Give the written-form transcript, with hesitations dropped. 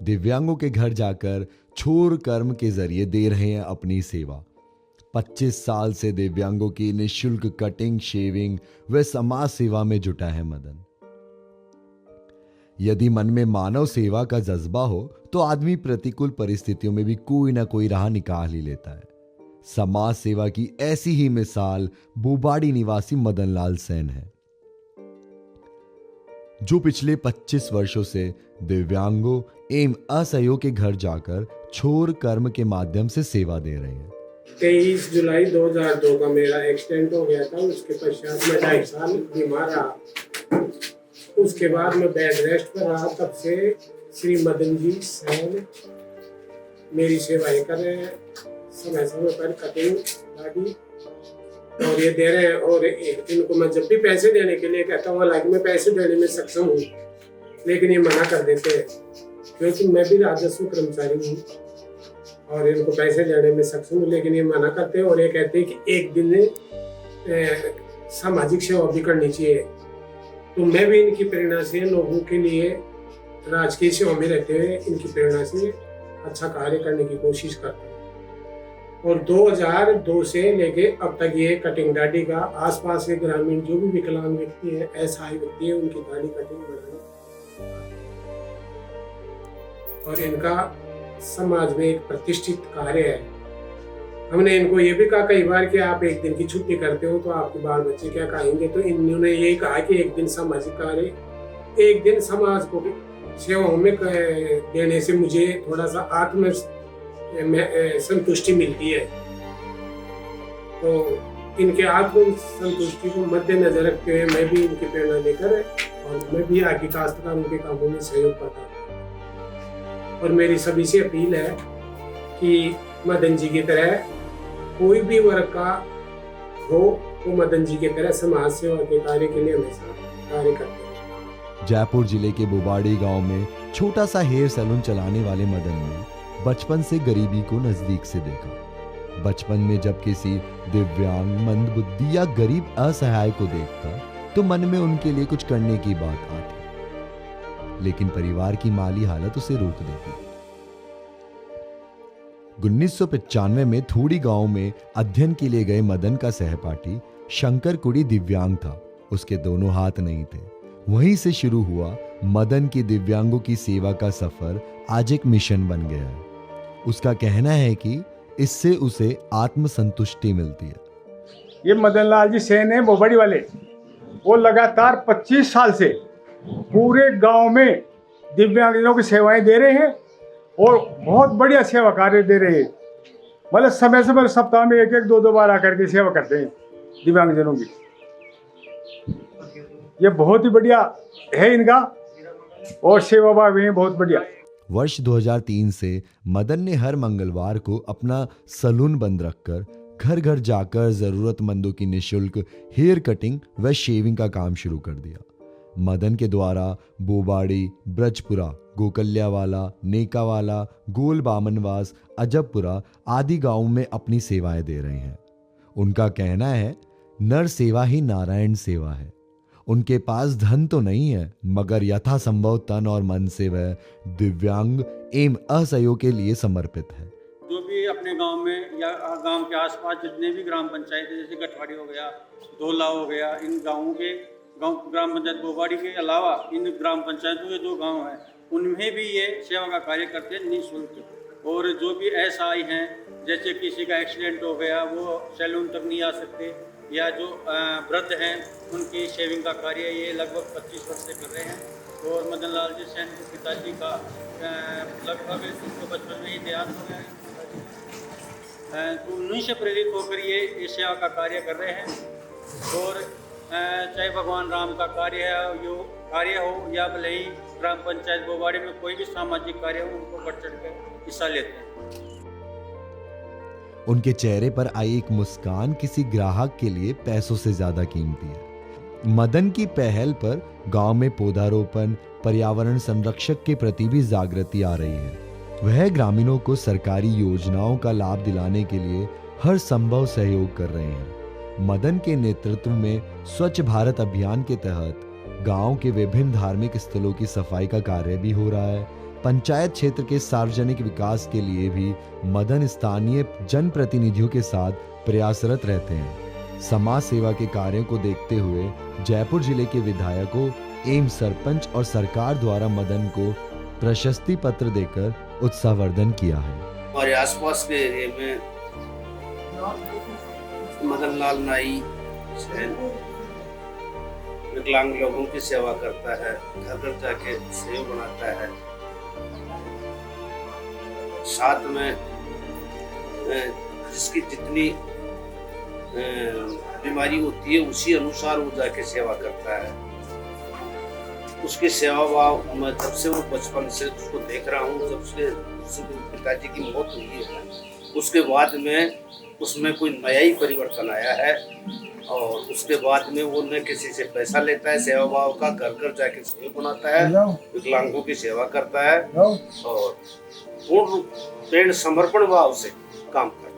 दिव्यांगों के घर जाकर छोर कर्म के जरिए दे रहे हैं अपनी सेवा। 25 साल से दिव्यांगों की निःशुल्क कटिंग, शेविंग व समाज सेवा में जुटा है मदन। यदि मन में मानव सेवा का जज्बा हो तो आदमी प्रतिकूल परिस्थितियों में भी कोई ना कोई राह निकाल ही लेता है। समाज सेवा की ऐसी ही मिसाल बोबाड़ी निवासी मदनलाल सेन है, जो पिछले 25 वर्षों से दिव्यांगों एवं असहायों के घर जाकर छोर कर्म के माध्यम से सेवा दे रहे हैं। 23 जुलाई 2002 का मेरा एक्सीडेंट हो गया था। उसके पश्चात मैं 2.5 साल बीमार रहा। उसके बाद मैं बेड रेस्ट पर रहा। तब से श्री मदन जी सेन मेरी सेवाएं कर रहे हैं। समय समय पर कटिंग, दाढ़ी और ये दे रहे हैं। और इनको मैं जब भी पैसे देने के लिए कहता हूँ, हालांकि मैं पैसे देने में सक्षम हूँ, लेकिन ये मना कर देते हैं क्योंकि मैं भी राजस्व कर्मचारी हूँ और इनको पैसे देने में सक्षम हूँ, लेकिन ये मना करते हैं। और ये कहते हैं कि एक दिन सामाजिक सेवा भी करनी चाहिए। तो मैं भी इनकी प्रेरणा से लोगों के लिए राजकीय सेवा में रहते हुए इनकी प्रेरणा से अच्छा कार्य करने की कोशिश करता हूँ। और 2002 से लेके अब तक ये कटिंग दाढ़ी का आसपास के ग्रामीण जो भी विकलांग व्यक्ति है, असहाय व्यक्ति है, उनकी दाढ़ी कटिंग बनाने और इनका समाज में एक प्रतिष्ठित कार्य है। हमने इनको ये भी कहा कई बार कि आप एक दिन की छुट्टी करते हो तो आपके बाल बच्चे क्या कहेंगे, तो इन्होंने यही कहा कि एक दिन सामाजिक कार्य, एक दिन समाज को सेवाओं में देने से मुझे थोड़ा सा आत्म संतुष्टि मिलती है। तो इनके आत्म संतुष्टि को मद्देनजर रखते हुए मैं भी इनकी प्रेरणा लेकर और मैं भी आगे काश्तकारों के कामों में सहयोग करता हूँ। और मेरी सभी से अपील है कि मदन जी की तरह कोई भी वर्ग का हो तो मदन जी की तरह समाज सेवा के कार्य के लिए हमेशा कार्य करते हैं। जयपुर जिले के बोबाड़ी गांव में छोटा सा हेयर सैलून चलाने वाले मदन ने बचपन से गरीबी को नजदीक से देखा। बचपन में जब किसी दिव्यांग, मंदबुद्धि या गरीब असहाय को देखता तो मन में उनके लिए कुछ करने की बात आती, लेकिन परिवार की माली हालत उसे रोक देती। 1995 में थूड़ी गांव में अध्ययन के लिए गए मदन का सहपाठी शंकर कुड़ी दिव्यांग था। उसके दोनों हाथ नहीं थे। वहीं से शुरू हुआ मदन की दिव्यांगों की सेवा का सफर आज एक मिशन बन गया है। उसका कहना है कि इससे उसे आत्मसंतुष्टि मिलती है। ये मदनलाल जी सेन है बोबाड़ी वाले, वो लगातार 25 साल से पूरे गांव में दिव्यांगजनों की सेवाएं दे रहे हैं और बहुत बढ़िया सेवा कार्य दे रहे हैं। मतलब समय समय सप्ताह में 1-1, 2-2 बार आकर के सेवा करते हैं दिव्यांगजनों की। ये बहुत ही बढ़िया है इनका और सेवा भाव है बहुत बढ़िया। वर्ष 2003 से मदन ने हर मंगलवार को अपना सलून बंद रखकर घर घर जाकर जरूरतमंदों की निःशुल्क हेयर कटिंग व शेविंग का काम शुरू कर दिया। मदन के द्वारा बोबाड़ी, ब्रजपुरा, गोकल्यावाला, नेकावाला, गोल बामनवास, अजबपुरा आदि गांवों में अपनी सेवाएं दे रहे हैं। उनका कहना है, नर सेवा ही नारायण सेवा है। उनके पास धन तो नहीं है, मगर यथासंभव तन और मन से वह दिव्यांग एवं असहायों के लिए समर्पित है। जो भी अपने गांव में या गांव के आसपास जितने भी ग्राम पंचायत जैसे गठवाड़ी हो गया, धोला हो गया, इन गांवों के ग्राम पंचायत बोबाड़ी के अलावा इन ग्राम पंचायतों के जो गांव हैं उनमें भी ये सेवा का कार्य करते हैं निःशुल्क। और जो भी असहाय हैं, जैसे किसी का एक्सीडेंट हो गया, वो सैलून तक नहीं आ सकते, या जो वृद्ध हैं उनकी शेविंग का कार्य ये लगभग 25 वर्ष से कर रहे हैं। और मदन लाल जी सेन के पिताजी का लगभग उनको बचपन में ही देहांत हो गया है, तो उन्हीं से प्रेरित होकर ये सेवा का कार्य कर रहे हैं। और चाहे भगवान राम का कार्य हो या भले ही ग्राम पंचायत बोबाड़ी में कोई भी सामाजिक कार्य हो, उनको बढ़ चढ़ कर हिस्सा लेते हैं। उनके चेहरे पर आई एक मुस्कान किसी ग्राहक के लिए पैसों से ज्यादा कीमती है। मदन की पहल पर गांव में पौधारोपण, पर्यावरण संरक्षक के प्रति भी जागृति आ रही है। वह ग्रामीणों को सरकारी योजनाओं का लाभ दिलाने के लिए हर संभव सहयोग कर रहे हैं। मदन के नेतृत्व में स्वच्छ भारत अभियान के तहत गांव के विभिन्न धार्मिक स्थलों की सफाई का कार्य भी हो रहा है। पंचायत क्षेत्र के सार्वजनिक विकास के लिए भी मदन स्थानीय जनप्रतिनिधियों के साथ प्रयासरत रहते हैं। समाज सेवा के कार्यों को देखते हुए जयपुर जिले के विधायकों एवं सरपंच और सरकार द्वारा मदन को प्रशस्ति पत्र देकर उत्साहवर्धन किया है। हमारे आसपास के एरिया में मदन लाल नाई विकलांग लोगों की सेवा करता है, घर घर जाके सेव बनाता है, साथ में जिसकी जितनी बीमारी होती है उसी अनुसार वो जाके सेवा करता है। उसकी सेवा भाव मैं जब से वो बचपन से उसको देख रहा हूँ, जब से पिताजी की मौत हुई है उसके बाद में उसमें कोई नया ही परिवर्तन आया है। और उसके बाद में वो न किसी से पैसा लेता है, सेवा भाव का घर घर जाके सेव बनाता है, विकलांगों की सेवा करता है और पूर्ण समर्पण भाव से काम करता है।